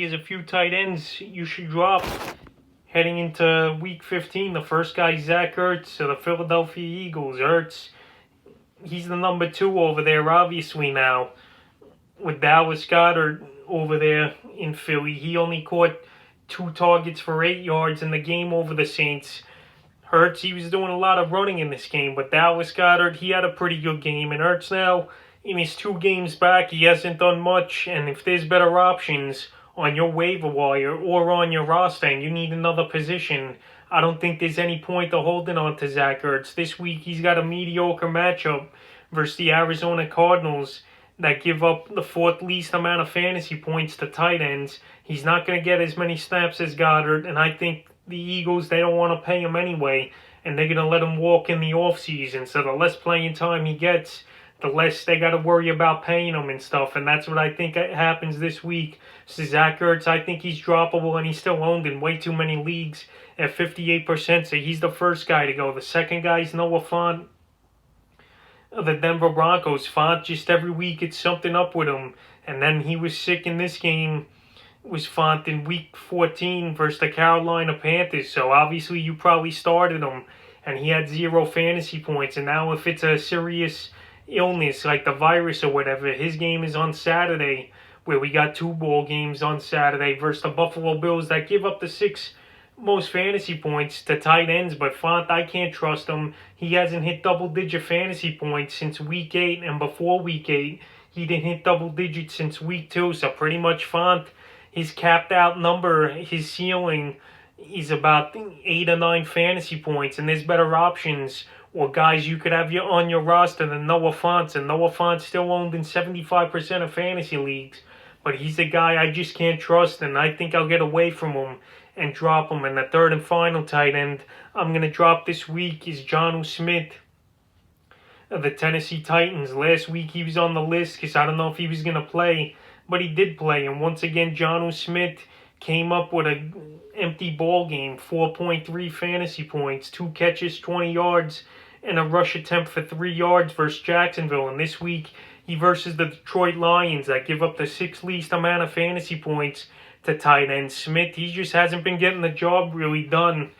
Here's a few tight ends you should drop heading into Week 15. The first guy, Zach Ertz of the Philadelphia Eagles. Ertz, he's the number 2 over there, obviously, now. With Dallas Goedert over there in Philly, he only caught 2 targets for 8 yards in the game over the Saints. Ertz, he was doing a lot of running in this game, but Dallas Goedert, he had a pretty good game. And Ertz now, in his 2 games back, he hasn't done much. And if there's better options on your waiver wire or on your roster and you need another position, I don't think there's any point to holding on to Zach Ertz. This week, he's got a mediocre matchup versus the Arizona Cardinals that give up the 4th least amount of fantasy points to tight ends. He's not going to get as many snaps as Goddard, and I think the Eagles, they don't want to pay him anyway, and they're going to let him walk in the offseason. So the less playing time he gets, the less they got to worry about paying him and stuff, and that's what I think happens this week. So Zach Ertz, I think he's droppable, and he's still owned in way too many leagues at 58%, so he's the first guy to go. The second guy is Noah Fant of the Denver Broncos. Fant, just every week it's something up with him, and then he was sick in this game. Was Fant in Week 14 versus the Carolina Panthers, so obviously you probably started him, and he had 0 fantasy points, and now if it's a serious illness like the virus or whatever, his game is on Saturday, where we got 2 ball games on Saturday versus the Buffalo Bills that give up the 6 most fantasy points to tight ends. But Fant, I can't trust him. He hasn't hit double-digit fantasy points since Week 8, and before Week 8, he didn't hit double digits since Week 2, so pretty much Fant, his capped out number, his ceiling, is about 8 or 9 fantasy points, and there's better options or guys you could have on your roster than Noah Fant, and Noah Fant's still owned in 75% of fantasy leagues, but he's a guy I just can't trust, and I think I'll get away from him and drop him. And the third and final tight end I'm going to drop this week is Jonnu Smith of the Tennessee Titans. Last week he was on the list because I don't know if he was going to play, but he did play, and once again Jonnu Smith came up with an empty ball game, 4.3 fantasy points, 2 catches, 20 yards, and a rush attempt for 3 yards versus Jacksonville. And this week, he versus the Detroit Lions that give up the 6th least amount of fantasy points to tight end. Smith, he just hasn't been getting the job really done.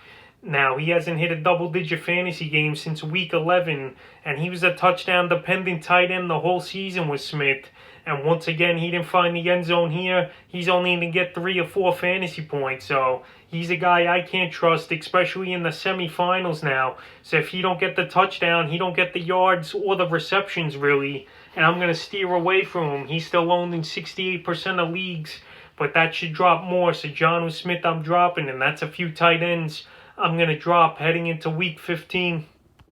Now, he hasn't hit a double-digit fantasy game since Week 11, and he was a touchdown-dependent tight end the whole season with Smith. And once again, he didn't find the end zone here. He's only going to get 3 or 4 fantasy points. So he's a guy I can't trust, especially in the semifinals now. So if he don't get the touchdown, he don't get the yards or the receptions, really. And I'm going to steer away from him. He's still owned in 68% of leagues, but that should drop more. So Jonnu Smith I'm dropping, and that's a few tight ends I'm going to drop heading into Week 15.